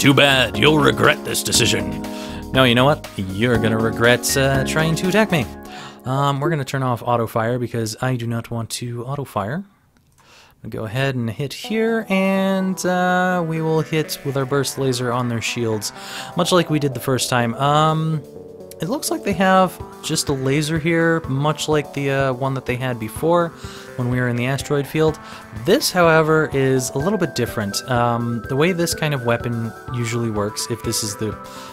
Too bad, you'll regret this decision. No, you know what? You're gonna regret trying to attack me. We're gonna turn off auto fire because I do not want to auto fire. I'll go ahead and hit here, and we will hit with our burst laser on their shields, much like we did the first time. It looks like they have just a laser here, much like the one that they had before when we were in the asteroid field. This, however, is a little bit different. The way this kind of weapon usually works, if this is the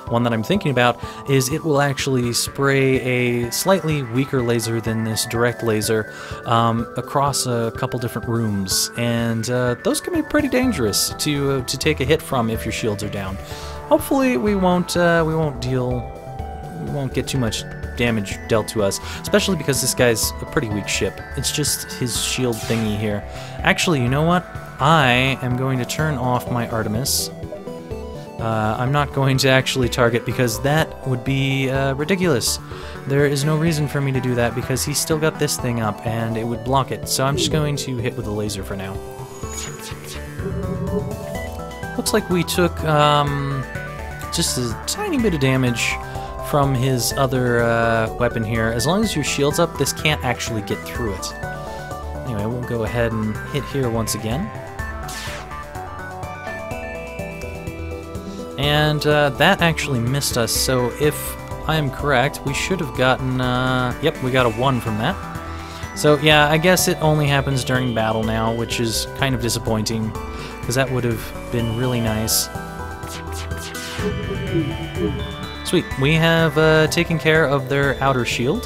one that I'm thinking about, is it will actually spray a slightly weaker laser than this direct laser across a couple different rooms, and those can be pretty dangerous to take a hit from if your shields are down. Hopefully, we won't get too much damage dealt to us, especially because this guy's a pretty weak ship. It's just his shield thingy here. Actually, you know what? I am going to turn off my Artemis. I'm not going to actually target because that would be ridiculous. There is no reason for me to do that because he's still got this thing up and it would block it. So I'm just going to hit with a laser for now. Looks like we took just a tiny bit of damage from his other weapon here. As long as your shield's up, this can't actually get through it. Anyway, we'll go ahead and hit here once again. And that actually missed us, so if I am correct, we should have gotten... yep, we got a 1 from that. So yeah, I guess it only happens during battle now, which is kind of disappointing, because that would have been really nice. Sweet, we have taken care of their outer shield,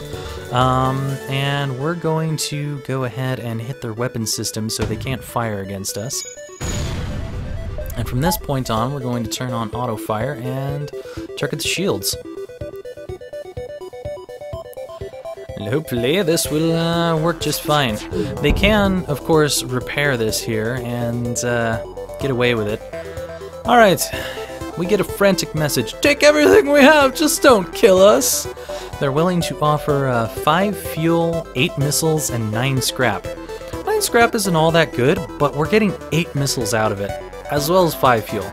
and we're going to go ahead and hit their weapon system so they can't fire against us. And from this point on, we're going to turn on auto fire and target the shields. And hopefully this will work just fine. They can, of course, repair this here and get away with it. Alright. We get a frantic message. Take everything we have, just don't kill us. They're willing to offer 5 fuel, 8 missiles, and 9 scrap. 9 scrap isn't all that good, but we're getting 8 missiles out of it, as well as 5 fuel.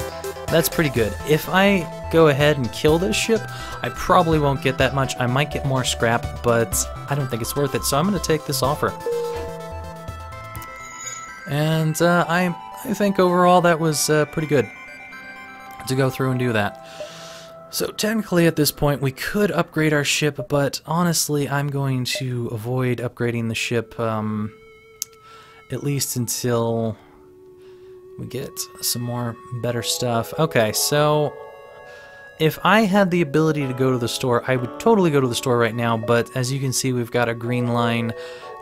That's pretty good. If I go ahead and kill this ship, I probably won't get that much. I might get more scrap, but I don't think it's worth it, so I'm going to take this offer. And I think overall that was pretty good to go through and do that. So technically at this point we could upgrade our ship, but honestly I'm going to avoid upgrading the ship at least until we get some more better stuff. Okay, so if I had the ability to go to the store, I would totally go to the store right now, but as you can see we've got a green line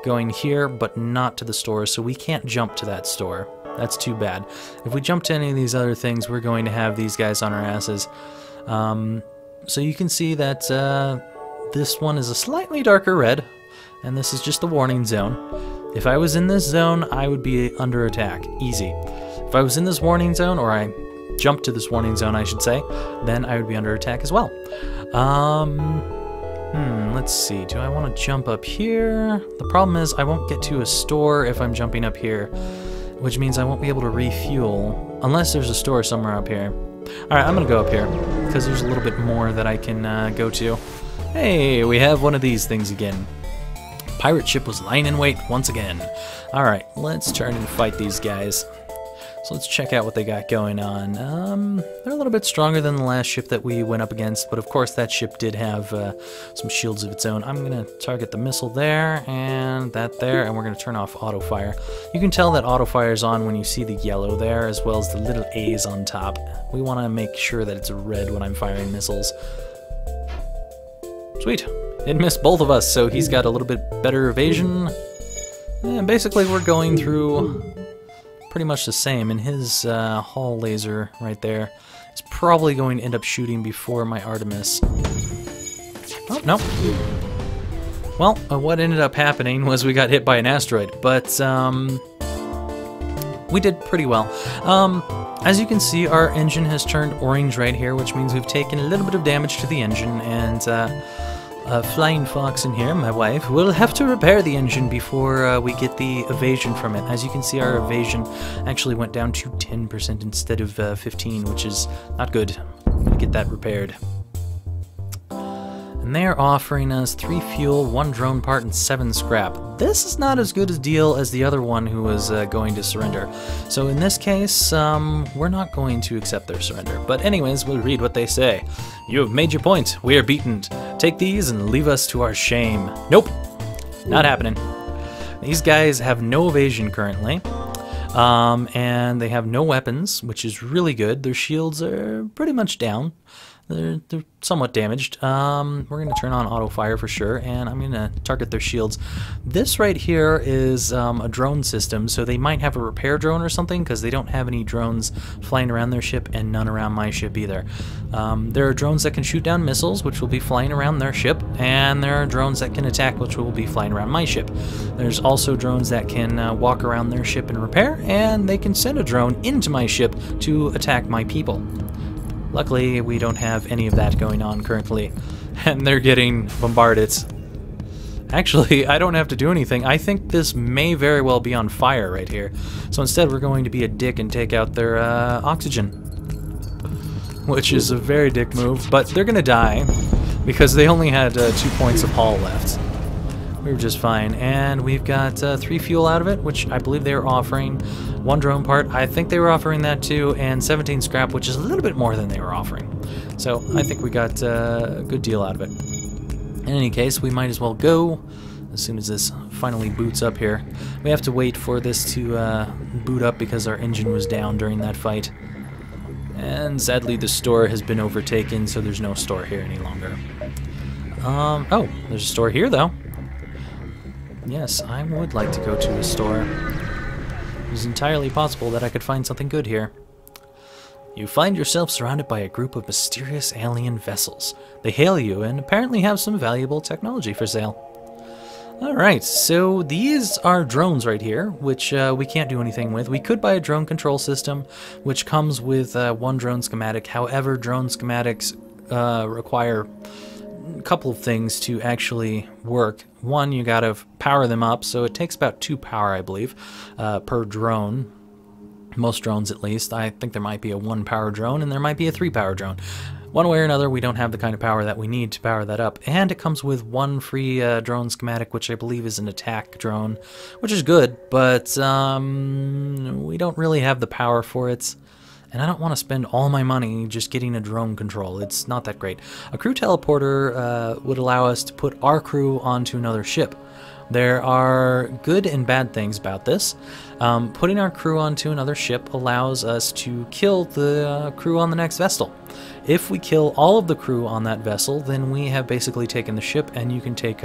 going here but not to the store, so we can't jump to that store. That's too bad. If we jump to any of these other things, we're going to have these guys on our asses. So you can see that this one is a slightly darker red, and this is just the warning zone. If I was in this zone, I would be under attack. Easy. If I was in this warning zone, or I jumped to this warning zone, I should say, then I would be under attack as well. Let's see. Do I want to jump up here? The problem is I won't get to a store if I'm jumping up here, which means I won't be able to refuel unless there's a store somewhere up here. Alright, I'm gonna go up here because there's a little bit more that I can go to. Hey, we have one of these things again. Pirate ship was lying in wait once again. Alright, let's turn and fight these guys. So let's check out what they got going on. They're a little bit stronger than the last ship that we went up against, but of course that ship did have some shields of its own. I'm going to target the missile there, and that there, and we're going to turn off auto fire. You can tell that auto fire is on when you see the yellow there, as well as the little A's on top. We want to make sure that it's red when I'm firing missiles. Sweet. It missed both of us, so he's got a little bit better evasion. And basically we're going through pretty much the same, and his hull laser right there is probably going to end up shooting before my Artemis. Oh, no. Well, what ended up happening was we got hit by an asteroid, but we did pretty well. As you can see, our engine has turned orange right here, which means we've taken a little bit of damage to the engine, and Flying Fox in here, my wife, will have to repair the engine before we get the evasion from it. As you can see, our evasion actually went down to 10% instead of 15, which is not good. I'm gonna get that repaired. And they're offering us 3 fuel, 1 drone part, and 7 scrap. This is not as good a deal as the other one who was going to surrender. So in this case, we're not going to accept their surrender. But anyways, we'll read what they say. You have made your point. We are beaten. Take these and leave us to our shame. Nope. Not happening. These guys have no evasion currently. And they have no weapons, which is really good. Their shields are pretty much down. They're somewhat damaged. We're going to turn on auto fire for sure, and I'm going to target their shields. This right here is a drone system, so they might have a repair drone or something, because they don't have any drones flying around their ship and none around my ship either. There are drones that can shoot down missiles, which will be flying around their ship, and there are drones that can attack, which will be flying around my ship. There's also drones that can walk around their ship and repair, and they can send a drone into my ship to attack my people. Luckily, we don't have any of that going on currently, and they're getting bombarded. Actually, I don't have to do anything. I think this may very well be on fire right here. So instead, we're going to be a dick and take out their oxygen, which is a very dick move, but they're gonna die because they only had 2 points of hull left. We were just fine, and we've got 3 fuel out of it, which I believe they were offering. 1 drone part, I think they were offering that too, and 17 scrap, which is a little bit more than they were offering. So I think we got a good deal out of it. In any case, we might as well go as soon as this finally boots up here. We have to wait for this to boot up because our engine was down during that fight. And sadly, the store has been overtaken, so there's no store here any longer. Oh, there's a store here though. Yes, I would like to go to a store. It's entirely possible that I could find something good here. You find yourself surrounded by a group of mysterious alien vessels. They hail you and apparently have some valuable technology for sale. Alright, so these are drones right here, which we can't do anything with. We could buy a drone control system, which comes with 1 drone schematic. However, drone schematics require a couple of things to actually work. One, you gotta power them up, so it takes about 2 power, I believe, per drone. Most drones, at least. I think there might be a 1 power drone, and there might be a 3 power drone. One way or another, we don't have the kind of power that we need to power that up. And it comes with 1 free drone schematic, which I believe is an attack drone, which is good, but we don't really have the power for it. And I don't want to spend all my money just getting a drone control. It's not that great. A crew teleporter would allow us to put our crew onto another ship. There are good and bad things about this. Putting our crew onto another ship allows us to kill the crew on the next vessel. If we kill all of the crew on that vessel, then we have basically taken the ship, and you can take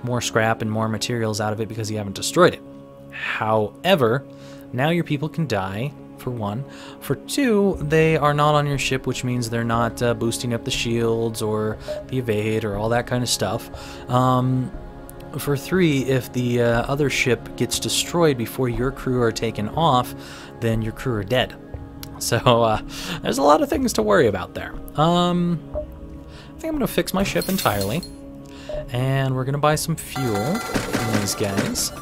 more scrap and more materials out of it because you haven't destroyed it. However, now your people can die, for 1. For 2, they are not on your ship, which means they're not boosting up the shields or the evade or all that kind of stuff. For 3, if the other ship gets destroyed before your crew are taken off, then your crew are dead. So there's a lot of things to worry about there. I think I'm going to fix my ship entirely, and we're going to buy some fuel from these guys,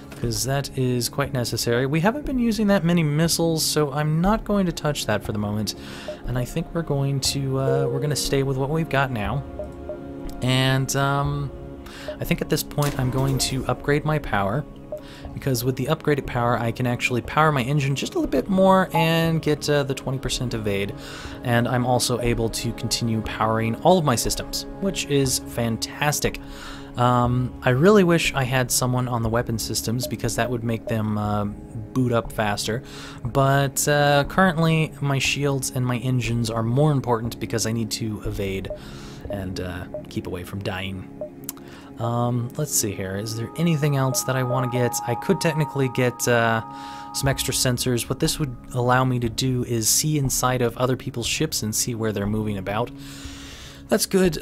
because that is quite necessary. We haven't been using that many missiles, so I'm not going to touch that for the moment. And I think we're going to stay with what we've got now. And I think at this point I'm going to upgrade my power, because with the upgraded power I can actually power my engine just a little bit more and get the 20% evade. And I'm also able to continue powering all of my systems, which is fantastic. I really wish I had someone on the weapon systems, because that would make them boot up faster, but currently my shields and my engines are more important because I need to evade and keep away from dying. Let's see here, is there anything else that I want to get? I could technically get some extra sensors. What this would allow me to do is see inside of other people's ships and see where they're moving about. That's good.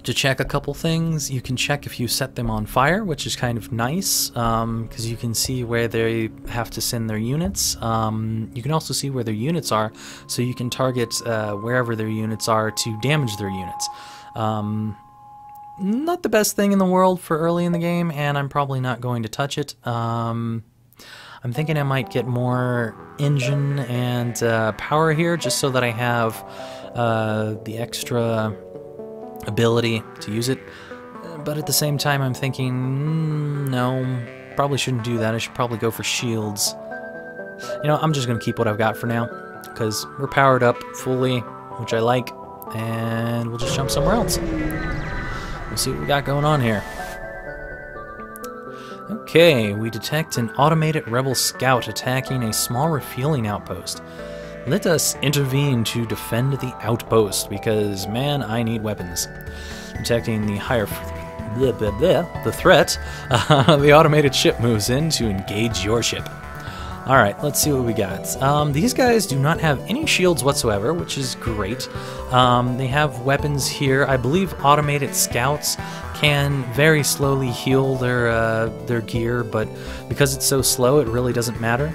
To check a couple things, you can check if you set them on fire, which is kind of nice, because you can see where they have to send their units. You can also see where their units are, so you can target wherever their units are to damage their units. not the best thing in the world for early in the game, and I'm probably not going to touch it. I'm thinking I might get more engine and power here, just so that I have the extra ability to use it. But at the same time, I'm thinking, no, probably shouldn't do that. I should probably go for shields. You know, I'm just going to keep what I've got for now, because we're powered up fully, which I like, and we'll just jump somewhere else. We'll see what we got going on here. Okay, we detect an automated rebel scout attacking a small refueling outpost. Let us intervene to defend the outpost, because, man, I need weapons. Detecting the the threat, the automated ship moves in to engage your ship. Alright, let's see what we got. These guys do not have any shields whatsoever, which is great. They have weapons here. I believe automated scouts can very slowly heal their gear, but because it's so slow, it really doesn't matter.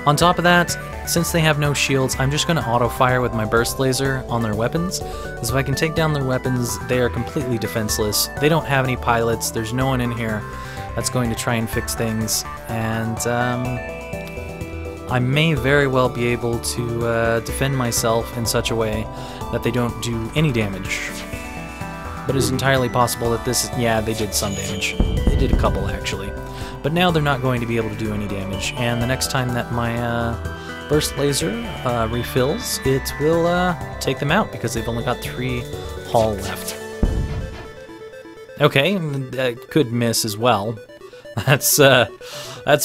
On top of that, since they have no shields, I'm just going to auto-fire with my burst laser on their weapons. Because if I can take down their weapons, they are completely defenseless. They don't have any pilots. There's no one in here that's going to try and fix things. And I may very well be able to defend myself in such a way that they don't do any damage. But it's entirely possible that this... Yeah, they did some damage. They did a couple, actually. But now they're not going to be able to do any damage. And the next time that my burst laser refills, it will take them out, because they've only got 3 hull left. Okay, could miss as well. That's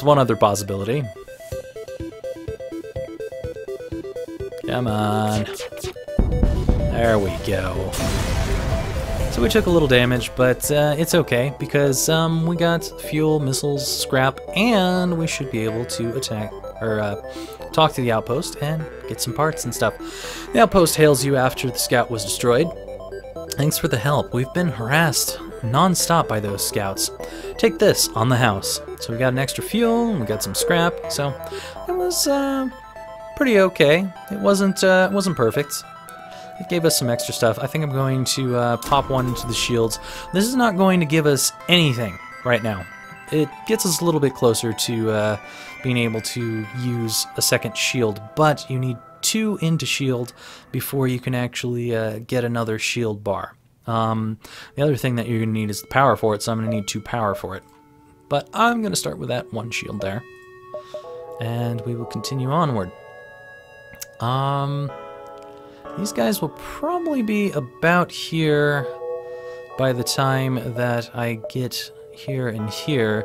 one other possibility. Come on. There we go. So we took a little damage, but it's okay, because we got fuel, missiles, scrap, and we should be able to attack, or talk to the outpost and get some parts and stuff. The outpost hails you after the scout was destroyed. Thanks for the help. We've been harassed non-stop by those scouts. Take this on the house. So we got an extra fuel, and we got some scrap, so it was pretty okay. It wasn't perfect. It gave us some extra stuff. I think I'm going to pop one into the shields. This is not going to give us anything right now. It gets us a little bit closer to being able to use a second shield, but you need 2 into shield before you can actually get another shield bar. The other thing that you're going to need is the power for it, so I'm going to need 2 power for it. But I'm going to start with that 1 shield there. And we will continue onward. These guys will probably be about here by the time that I get here and here.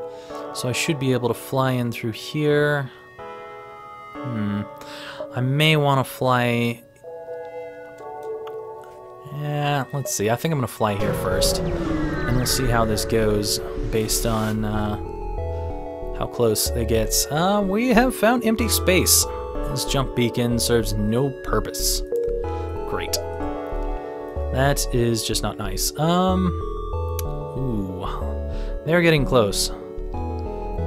So I should be able to fly in through here. I may want to fly... Yeah, let's see. I think I'm going to fly here first. And we'll see how this goes based on how close it gets. We have found empty space. This jump beacon serves no purpose. Great. That is just not nice. Ooh. They're getting close.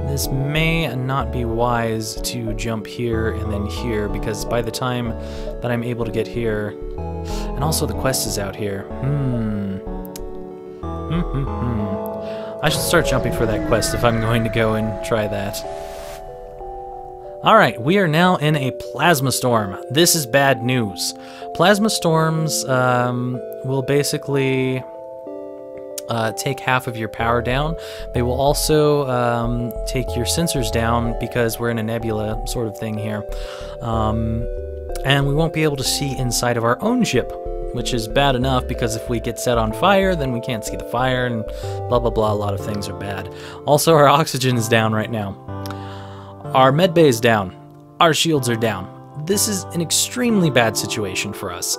This may not be wise to jump here and then here, because by the time that I'm able to get here... And also the quest is out here. I should start jumping for that quest if I'm going to go and try that. Alright, we are now in a plasma storm. This is bad news. Plasma storms will basically take half of your power down. They will also take your sensors down, because we're in a nebula sort of thing here. And we won't be able to see inside of our own ship, which is bad enough, because if we get set on fire, then we can't see the fire, and blah blah blah, a lot of things are bad. Also, our oxygen is down right now. Our medbay is down. Our shields are down. This is an extremely bad situation for us.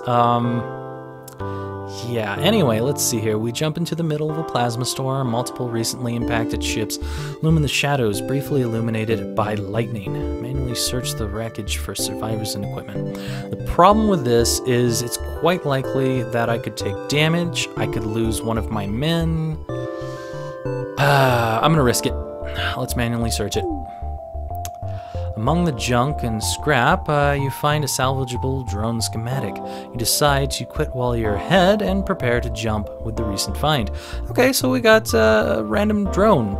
Yeah, anyway, let's see here. We jump into the middle of a plasma storm. Multiple recently impacted ships loom in the shadows, briefly illuminated by lightning. Manually search the wreckage for survivors and equipment. The problem with this is it's quite likely that I could take damage. I could lose one of my men. I'm gonna risk it. Let's manually search it. A Among the junk and scrap, you find a salvageable drone schematic. You decide to quit while you're ahead and prepare to jump with the recent find. Okay, so we got a random drone,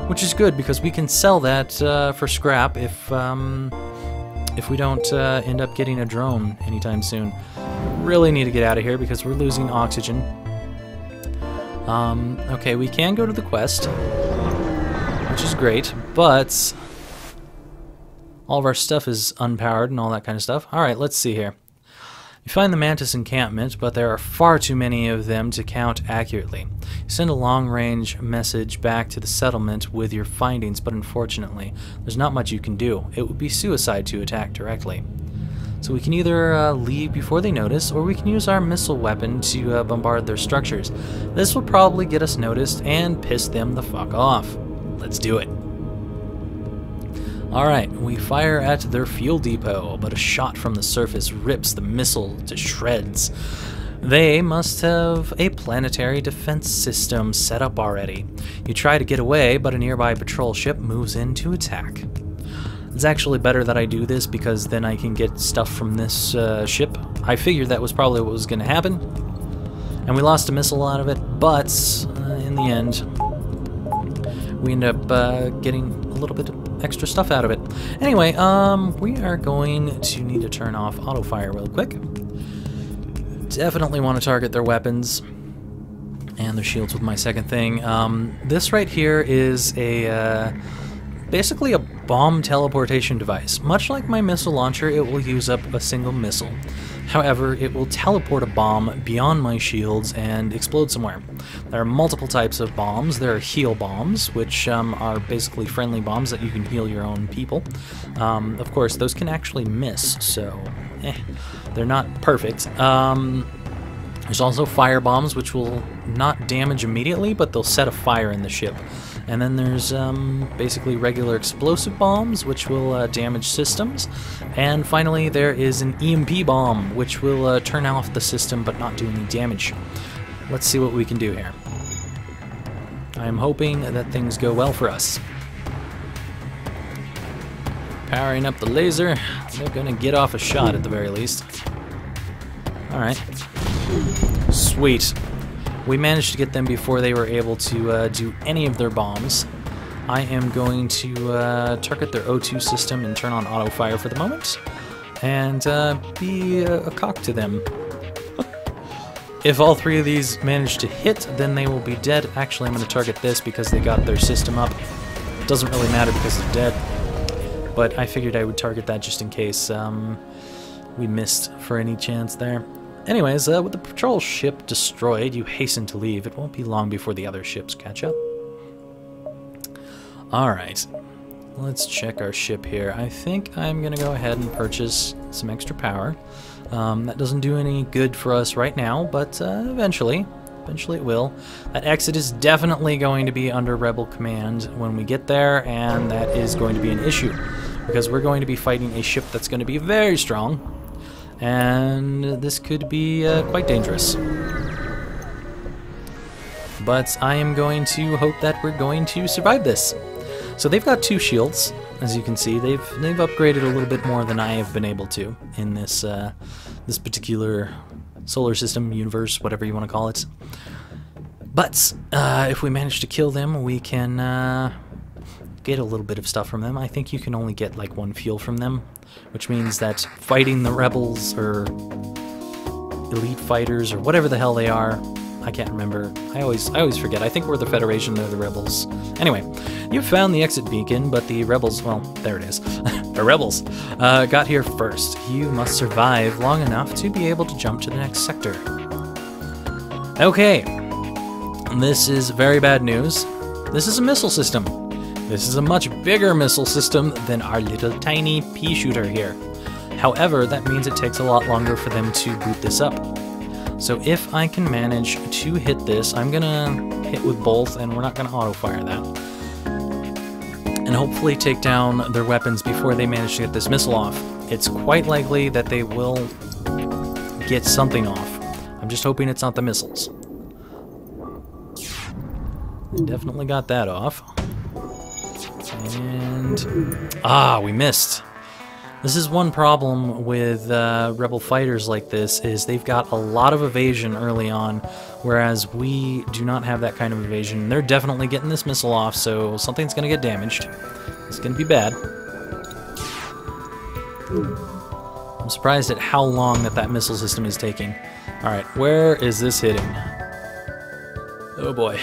which is good because we can sell that for scrap if we don't end up getting a drone anytime soon. Really need to get out of here because we're losing oxygen. Okay, we can go to the quest, which is great, but all of our stuff is unpowered and all that kind of stuff. Alright, let's see here. You find the Mantis encampment, but there are far too many of them to count accurately. You send a long-range message back to the settlement with your findings, but unfortunately, there's not much you can do. It would be suicide to attack directly. So we can either leave before they notice, or we can use our missile weapon to bombard their structures. This will probably get us noticed and piss them the fuck off. Let's do it. Alright, we fire at their fuel depot, but a shot from the surface rips the missile to shreds. They must have a planetary defense system set up already. You try to get away, but a nearby patrol ship moves in to attack. It's actually better that I do this because then I can get stuff from this ship. I figured that was probably what was going to happen, and we lost a missile out of it, but in the end, we end up getting a little bit of extra stuff out of it. Anyway, we are going to need to turn off auto fire real quick. Definitely want to target their weapons and their shields with my second thing. This right here is a basically a bomb teleportation device. Much like my missile launcher, it will use up a single missile. However, it will teleport a bomb beyond my shields and explode somewhere. There are multiple types of bombs. There are heal bombs, which are basically friendly bombs that you can heal your own people. Of course, those can actually miss, so they're not perfect. There's also fire bombs, which will not damage immediately, but they'll set a fire in the ship. And then there's basically regular explosive bombs, which will damage systems. And finally, there is an EMP bomb, which will turn off the system but not do any damage. Let's see what we can do here. I'm hoping that things go well for us. Powering up the laser. They're gonna get off a shot at the very least. Alright. Sweet. We managed to get them before they were able to do any of their bombs. I am going to target their O2 system and turn on auto fire for the moment, and be a cock to them. If all three of these manage to hit, then they will be dead. Actually, I'm going to target this because they got their system up. It doesn't really matter because they're dead, but I figured I would target that just in case we missed for any chance there. Anyways, with the patrol ship destroyed, you hasten to leave. It won't be long before the other ships catch up. Alright, let's check our ship here. I think I'm going to go ahead and purchase some extra power. That doesn't do any good for us right now, but eventually it will. That exit is definitely going to be under Rebel command when we get there, and that is going to be an issue, because we're going to be fighting a ship that's going to be very strong. And this could be quite dangerous. But I am going to hope that we're going to survive this. So they've got 2 shields, as you can see. They've upgraded a little bit more than I have been able to in this this particular solar system, universe, whatever you want to call it. But if we manage to kill them, we can get a little bit of stuff from them. I think you can only get like 1 fuel from them, which means that fighting the rebels or elite fighters or whatever the hell they are, I can't remember. I always forget. I think we're the Federation, they're the rebels. Anyway, you've found the exit beacon, but the rebels, well, there it is. The rebels got here first. You must survive long enough to be able to jump to the next sector. Okay, this is very bad news. This is a missile system. This is a much bigger missile system than our little tiny pea shooter here. However, that means it takes a lot longer for them to boot this up. So if I can manage to hit this, I'm gonna hit with both, and we're not gonna auto-fire that. And hopefully take down their weapons before they manage to get this missile off. It's quite likely that they will get something off. I'm just hoping it's not the missiles. They definitely got that off. And... we missed. This is one problem with Rebel fighters like this, is they've got a lot of evasion early on, whereas we do not have that kind of evasion. They're definitely getting this missile off, so something's going to get damaged. It's going to be bad. I'm surprised at how long that missile system is taking. Alright, where is this hitting? Oh boy.